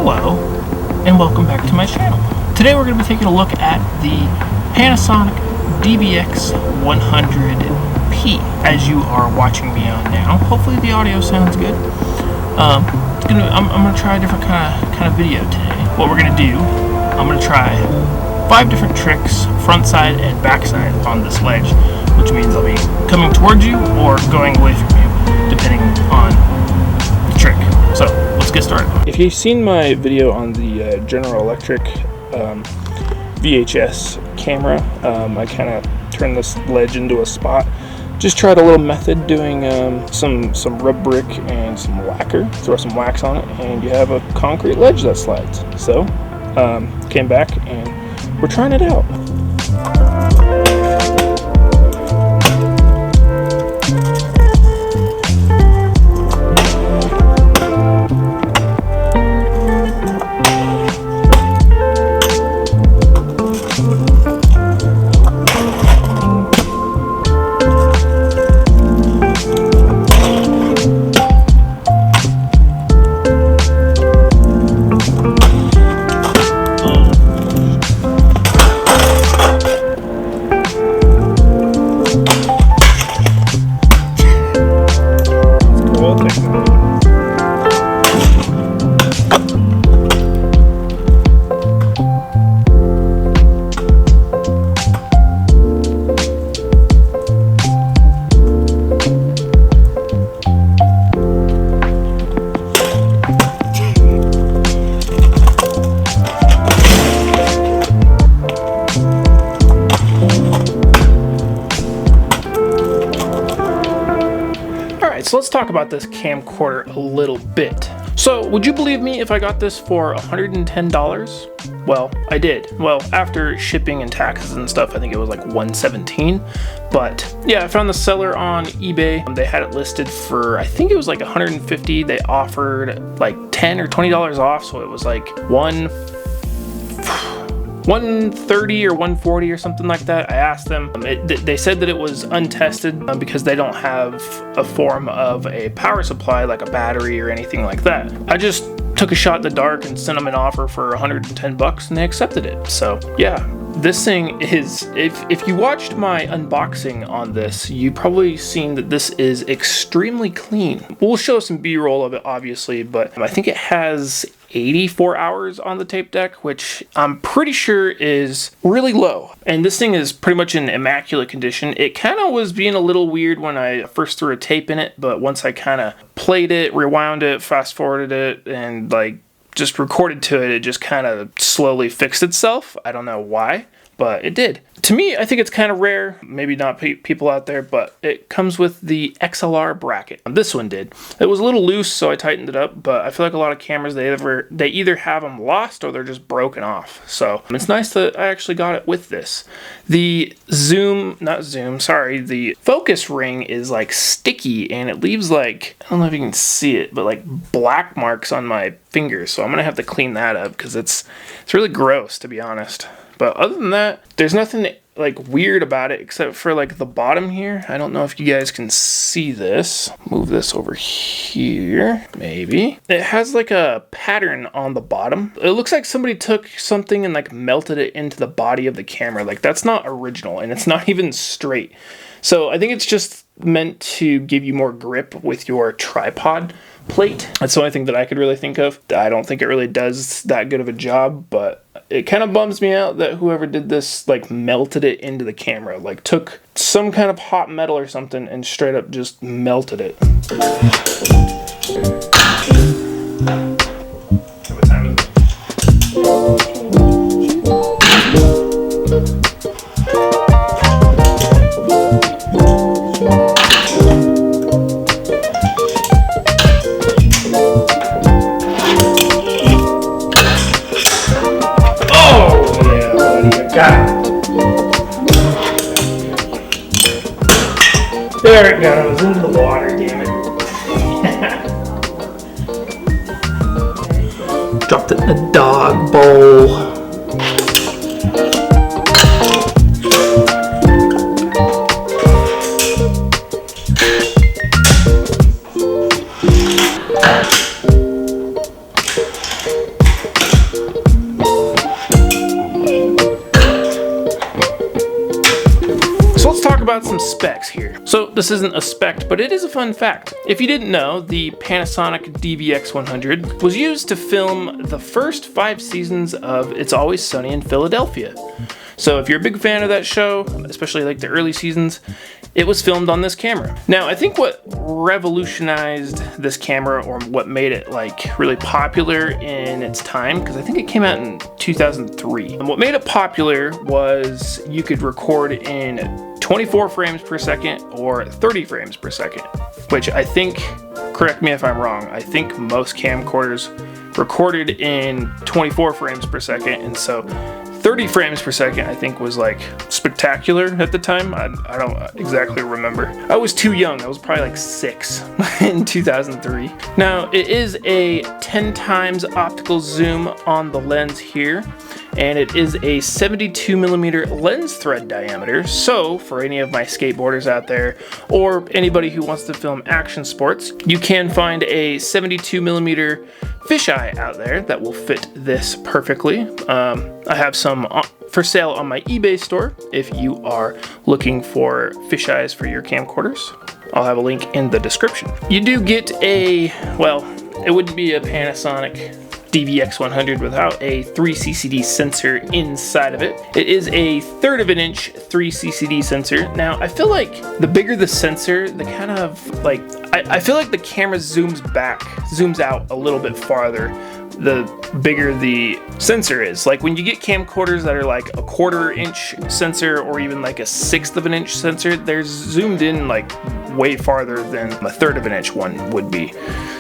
Hello, and welcome back to my channel. Today we're going to be taking a look at the Panasonic DVX100P, as you are watching me on now. Hopefully the audio sounds good. I'm going to try a different kind of video today. What we're going to do, I'm going to try 5 different tricks, front side and back side on this ledge, which means I'll be coming towards you or going away from you, depending on the trick. So let's get started. If you've seen my video on the General Electric VHS camera, I kind of turned this ledge into a spot. Just tried a little method doing some rub brick and some lacquer. Throw some wax on it and you have a concrete ledge that slides. So came back and we're trying it out. So let's talk about this camcorder a little bit. So would you believe me if I got this for $110? Well, I did. Well, after shipping and taxes and stuff, I think it was like $117. But yeah, I found the seller on eBay. They had it listed for, I think it was like $150. They offered like $10 or $20 off, so it was like $130 or $140 or something like that. I asked them. They said that it was untested because they don't have a form of a power supply like a battery or anything like that. I just took a shot in the dark and sent them an offer for 110 bucks and they accepted it. So yeah, this thing is, if you watched my unboxing on this, you probably seen that this is extremely clean. We'll show some B-roll of it obviously, but I think it has 84 hours on the tape deck, which I'm pretty sure is really low. And this thing is pretty much in immaculate condition. It kind of was being a little weird when I first threw a tape in it, but once I kind of played it, rewound it, fast forwarded it, and like just recorded to it, it just kind of slowly fixed itself. I don't know why, but it did. To me, I think it's kind of rare, maybe not people out there, but it comes with the XLR bracket. This one did. It was a little loose, so I tightened it up, but I feel like a lot of cameras, they either have them lost or they're just broken off. So it's nice that I actually got it with this. The the focus ring is like sticky and it leaves like, I don't know if you can see it, but like black marks on my fingers. So I'm gonna have to clean that up because it's really gross, to be honest. But other than that, there's nothing like weird about it except for like the bottom here. I don't know if you guys can see this. Move this over here, maybe. It has like a pattern on the bottom. It looks like somebody took something and like melted it into the body of the camera. Like that's not original and it's not even straight. So I think it's just meant to give you more grip with your tripod plate. That's the only thing that I could really think of. I don't think it really does that good of a job, but it kind of bums me out that whoever did this like melted it into the camera, like took some kind of hot metal or something and straight up just melted it. What time is it? There it goes, into the water, damn it. Dropped it in a dog bowl. So let's talk about some specs here. So this isn't a spec, but it is a fun fact. If you didn't know, the Panasonic DVX100 was used to film the first 5 seasons of It's Always Sunny in Philadelphia. So if you're a big fan of that show, especially like the early seasons, it was filmed on this camera. Now, I think what revolutionized this camera, or what made it like really popular in its time, because I think it came out in 2003. And what made it popular was you could record in 24 frames per second or 30 frames per second, which I think, correct me if I'm wrong, I think most camcorders recorded in 24 frames per second, and so 30 frames per second I think was like spectacular at the time. I don't exactly remember. I was too young. I was probably like 6 in 2003. Now it is a 10 times optical zoom on the lens here, and it is a 72mm lens thread diameter. So for any of my skateboarders out there, or anybody who wants to film action sports, you can find a 72mm fisheye out there that will fit this perfectly. I have some for sale on my eBay store if you are looking for fisheyes for your camcorders. I'll have a link in the description. You do get a, well, it wouldn't be a Panasonic DVX100 without a 3CCD sensor inside of it. It is a 1/3 of an inch 3CCD sensor. Now, I feel like the bigger the sensor, the kind of like, I feel like the camera zooms out a little bit farther the bigger the sensor is. Like when you get camcorders that are like a 1/4 inch sensor or even like a 1/6 of an inch sensor, they're zoomed in like way farther than a 1/3 of an inch one would be.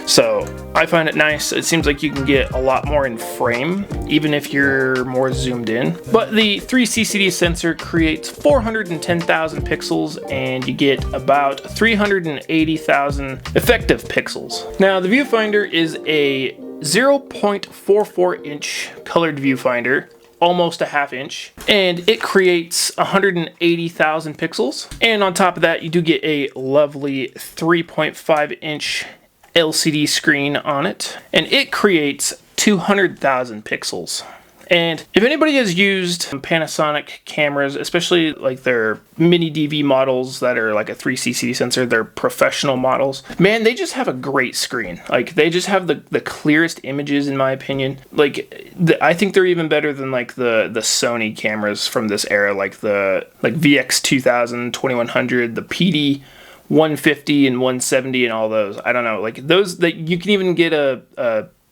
So I find it nice. It seems like you can get a lot more in frame, even if you're more zoomed in. But the 3CCD sensor creates 410,000 pixels, and you get about 380,000 effective pixels. Now the viewfinder is a 0.44 inch colored viewfinder, almost a 1/2 inch, and it creates 180,000 pixels. And on top of that, you do get a lovely 3.5 inch LCD screen on it, and it creates 200,000 pixels. And if anybody has used Panasonic cameras, especially like their mini DV models that are like a 3CCD sensor, they're professional models, man, they just have a great screen. Like they just have the clearest images, in my opinion. Like I think they're even better than like the Sony cameras from this era, like the VX2000, 2100, the PD 150 and 170 and all those. I don't know, like those, that you can even get a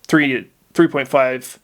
3.5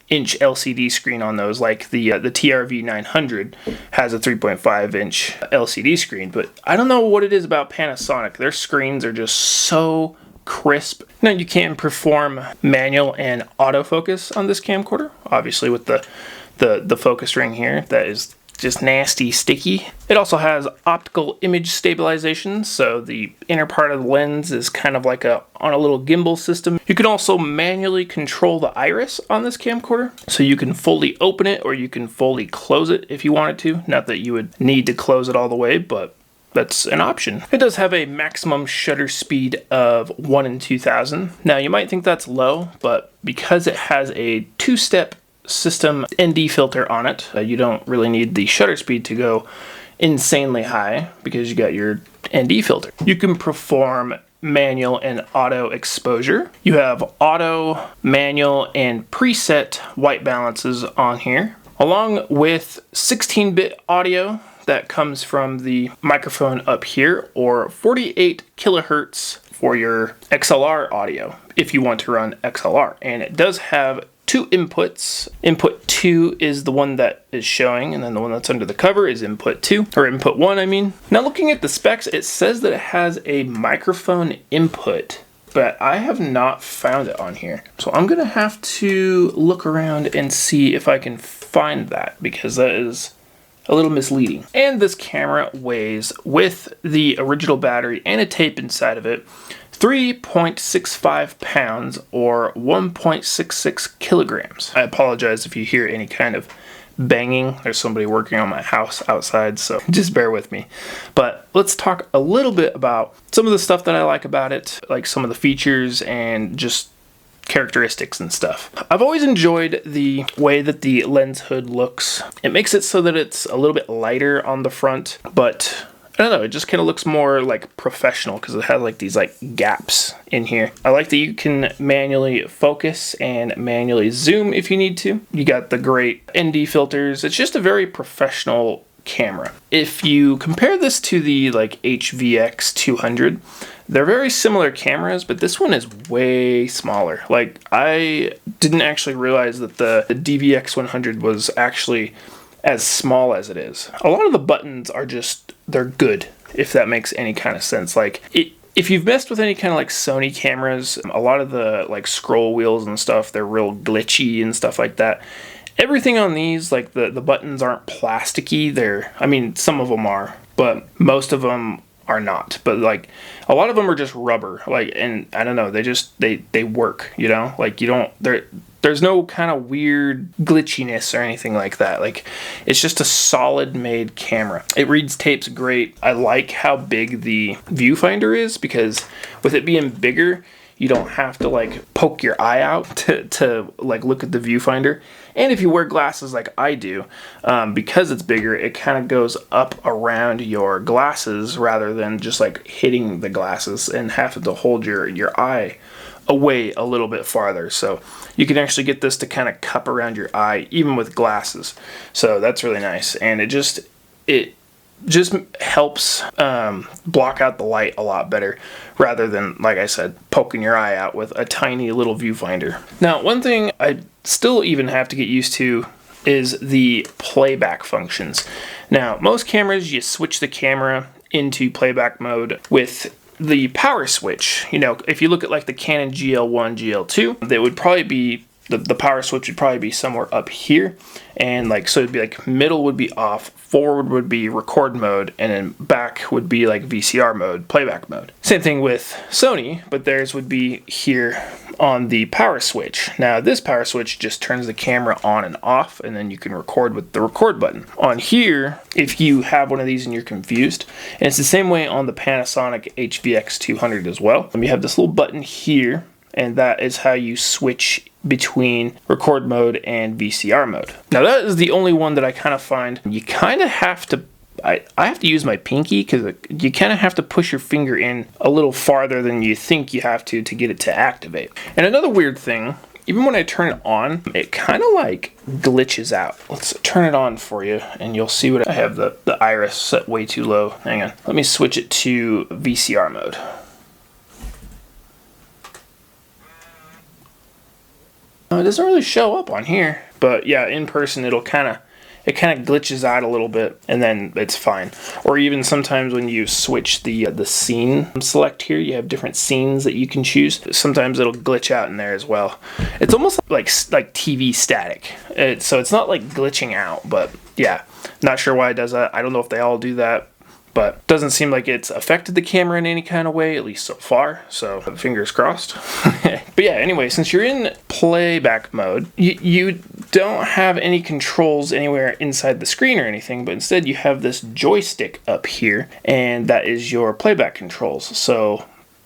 inch LCD screen on those, like the TRV 900 has a 3.5 inch LCD screen. But I don't know what it is about Panasonic. Their screens are just so crisp. Now you can perform manual and autofocus on this camcorder, obviously with the focus ring here that is just nasty sticky. It also has optical image stabilization, so the inner part of the lens is kind of like on a little gimbal system. You can also manually control the iris on this camcorder, so you can fully open it or you can fully close it if you wanted to. Not that you would need to close it all the way, but that's an option. It does have a maximum shutter speed of 1 in 2000. Now you might think that's low, but because it has a 2-step system ND filter on it, you don't really need the shutter speed to go insanely high because you got your ND filter. You can perform manual and auto exposure. You have auto, manual, and preset white balances on here, along with 16-bit audio that comes from the microphone up here, or 48 kilohertz for your XLR audio if you want to run XLR. And it does have 2 inputs. Input 2 is the one that is showing, and then the one that's under the cover is input 2, or input 1, I mean. Now looking at the specs, it says that it has a microphone input, but I have not found it on here. So I'm gonna have to look around and see if I can find that, because that is a little misleading. And this camera weighs, with the original battery and a tape inside of it, 3.65 pounds or 1.66 kilograms. I apologize if you hear any kind of banging. There's somebody working on my house outside, so just bear with me. But let's talk a little bit about some of the stuff that I like about it, like some of the features and just characteristics and stuff. I've always enjoyed the way that the lens hood looks. It makes it so that it's a little bit lighter on the front, but I don't know, it just kind of looks more like professional because it has like these like gaps in here. I like that you can manually focus and manually zoom if you need to. You got the great ND filters. It's just a very professional camera. If you compare this to the like AG-DVX100, they're very similar cameras, but this one is way smaller. Like, I didn't actually realize that the DVX100 was actually as small as it is. A lot of the buttons are just, they're good, if that makes any kind of sense. Like, if you've messed with any kind of like Sony cameras, a lot of the like scroll wheels and stuff, they're real glitchy and stuff like that. Everything on these, like the buttons aren't plasticky. I mean, some of them are, but most of them are not. But like a lot of them are just rubber. Like, and I don't know, they work, you know? Like, you don't, there's no kind of weird glitchiness or anything like that. Like, it's just a solid made camera. It reads tapes great. I like how big the viewfinder is, because with it being bigger, you don't have to like poke your eye out to like look at the viewfinder. And if you wear glasses like I do, because it's bigger, it kind of goes up around your glasses rather than just like hitting the glasses and having to hold your eye away a little bit farther. So you can actually get this to kind of cup around your eye even with glasses. So that's really nice. And it just helps block out the light a lot better rather than, like I said, poking your eye out with a tiny little viewfinder. Now, one thing I still even have to get used to is the playback functions. Now, most cameras, you switch the camera into playback mode with the power switch. You know, if you look at like the Canon GL1, GL2, they would probably be the power switch would probably be somewhere up here, and like, so it'd be like middle would be off, forward would be record mode, and then back would be like VCR mode, playback mode. Same thing with Sony, but theirs would be here on the power switch. Now this power switch just turns the camera on and off, and then you can record with the record button. On here, if you have one of these and you're confused, and it's the same way on the Panasonic AG-DVX100 as well. You have this little button here, and that is how you switch between record mode and VCR mode. Now that is the only one that I kind of find you kind of have to, I have to use my pinky, because you kind of have to push your finger in a little farther than you think you have to get it to activate. And another weird thing, even when I turn it on, it kind of like glitches out. Let's turn it on for you and you'll see what I have the iris set way too low. Hang on, let me switch it to VCR mode. It doesn't really show up on here, but yeah, in person it kind of glitches out a little bit, and then it's fine. Or even sometimes when you switch the scene select here, you have different scenes that you can choose. Sometimes it'll glitch out in there as well. It's almost like TV static. So it's not like glitching out, but yeah, not sure why it does that. I don't know if they all do that, but doesn't seem like it's affected the camera in any kind of way, at least so far, so fingers crossed. But yeah, anyway, since you're in playback mode, you don't have any controls anywhere inside the screen or anything, but instead you have this joystick up here, and that is your playback controls. So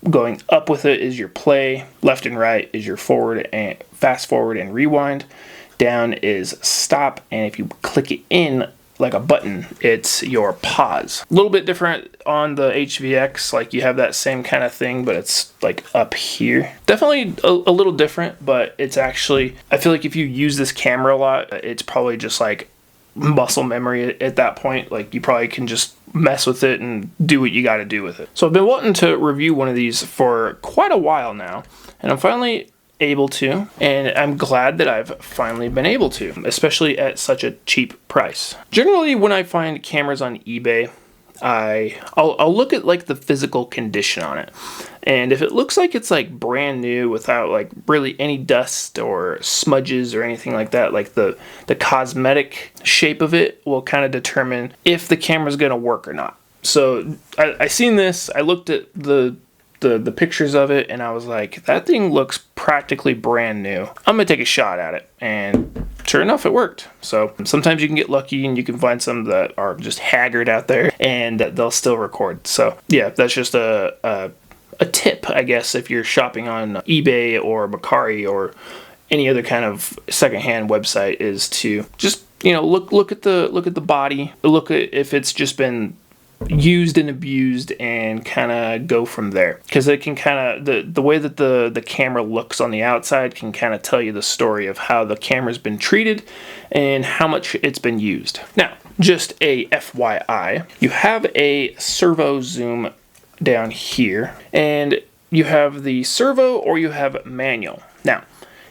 going up with it is your play, left and right is your forward and fast forward and rewind, down is stop, and if you click it in like a button, it's your pause. A little bit different on the HVX, like you have that same kind of thing, but it's like up here. Definitely a little different, but it's actually, I feel like if you use this camera a lot, it's probably just like muscle memory at that point. Like you probably can just mess with it and do what you got to do with it. So I've been wanting to review one of these for quite a while now, and I'm finally able to, and I'm glad that I've finally been able to, especially at such a cheap price. Generally, when I find cameras on eBay, I'll look at like the physical condition on it, and if it looks like it's like brand new without like really any dust or smudges or anything like that, like the cosmetic shape of it will kind of determine if the camera's gonna work or not. So I seen this, I looked at the pictures of it, and I was like, that thing looks practically brand new. I'm gonna take a shot at it, and sure enough, it worked. So sometimes you can get lucky and you can find some that are just haggard out there and they'll still record. So yeah, that's just a a tip, I guess, if you're shopping on eBay or Mercari or any other kind of secondhand website, is to just, you know, look at the body, look at if it's just been used and abused, and kind of go from there, because it can kind of, the way that the camera looks on the outside can kind of tell you the story of how the camera's been treated and how much it's been used. Now, just a FYI, you have a servo zoom down here, and you have the servo or you have manual. Now,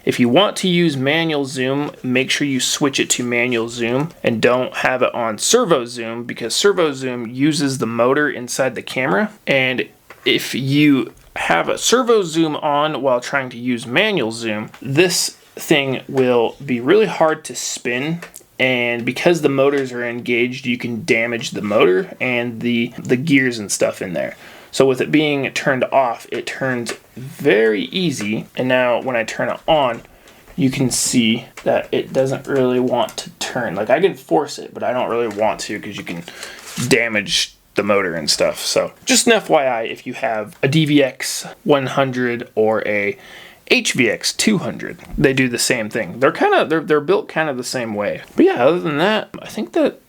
if you want to use manual zoom, make sure you switch it to manual zoom and don't have it on servo zoom, because servo zoom uses the motor inside the camera. And if you have a servo zoom on while trying to use manual zoom, this thing will be really hard to spin. And because the motors are engaged, you can damage the motor and the gears and stuff in there. So with it being turned off, it turns very easy. And now when I turn it on, you can see that it doesn't really want to turn. Like, I can force it, but I don't really want to, because you can damage the motor and stuff. So just an FYI, if you have a DVX100 or a HVX200, they do the same thing. They're built kind of the same way. But yeah, other than that, I think that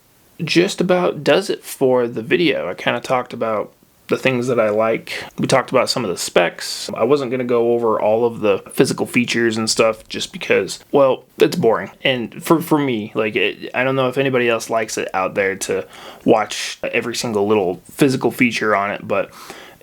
just about does it for the video. I kind of talked about the things that I like. We talked about some of the specs. I wasn't going to go over all of the physical features and stuff, just because, well, it's boring. And for me, like, I don't know if anybody else likes it out there to watch every single little physical feature on it, but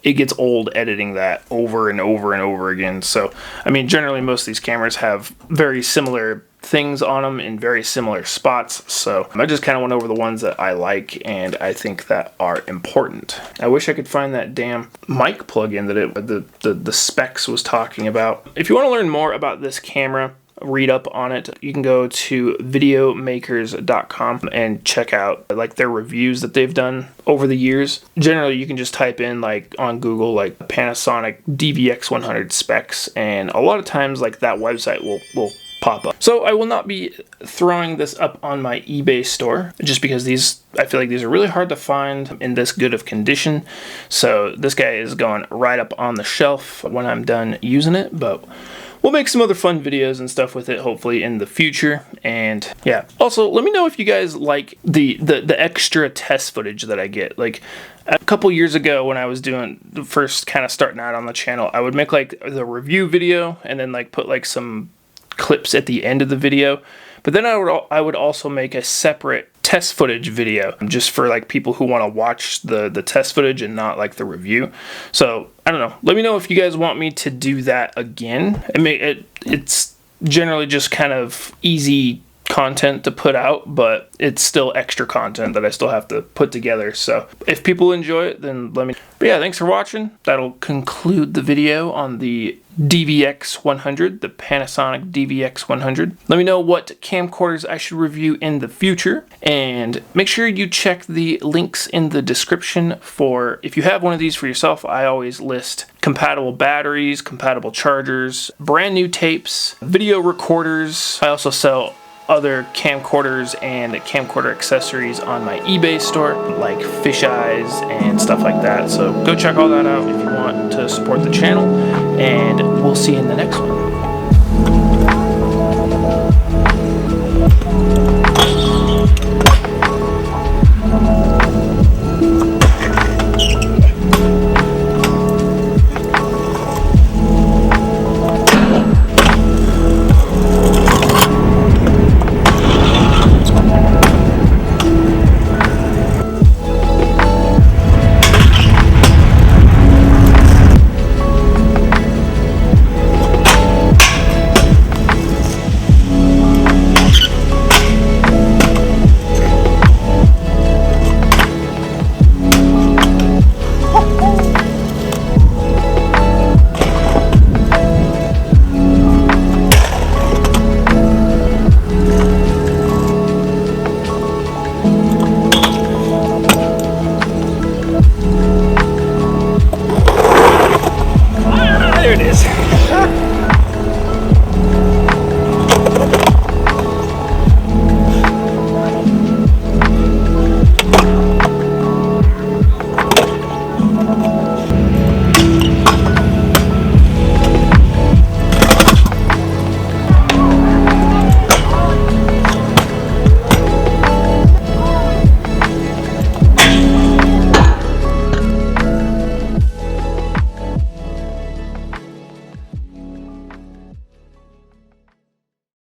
it gets old editing that over and over and over again. So, I mean, generally most of these cameras have very similar things on them in very similar spots, so I just kind of went over the ones that I like and I think that are important. I wish I could find that damn mic plug-in that the specs was talking about. If you want to learn more about this camera, read up on it, you can go to videomakers.com and check out like their reviews that they've done over the years. Generally, you can just type in like on Google like Panasonic DVX100 specs, and a lot of times like that website will pop up. So I will not be throwing this up on my eBay store, just because I feel like these are really hard to find in this good of condition. So this guy is going right up on the shelf when I'm done using it, but we'll make some other fun videos and stuff with it, hopefully, in the future. And yeah, also let me know if you guys like the extra test footage that I get. Like, a couple years ago when I was doing the first kind of starting out on the channel, I would make like the review video and then like put like some clips at the end of the video. But then I would also make a separate test footage video just for like people who want to watch the test footage and not like the review. So I don't know, let me know if you guys want me to do that again. It's generally just kind of easy content to put out, but it's still extra content that I still have to put together. So if people enjoy it, then let me know. But yeah, thanks for watching. That'll conclude the video on the DVX100, the Panasonic DVX100. Let me know what camcorders I should review in the future, and make sure you check the links in the description for, if you have one of these for yourself, I always list compatible batteries, compatible chargers, brand new tapes, video recorders. I also sell other camcorders and camcorder accessories on my eBay store, like fisheyes and stuff like that. So go check all that out if you want to support the channel, and we'll see you in the next one.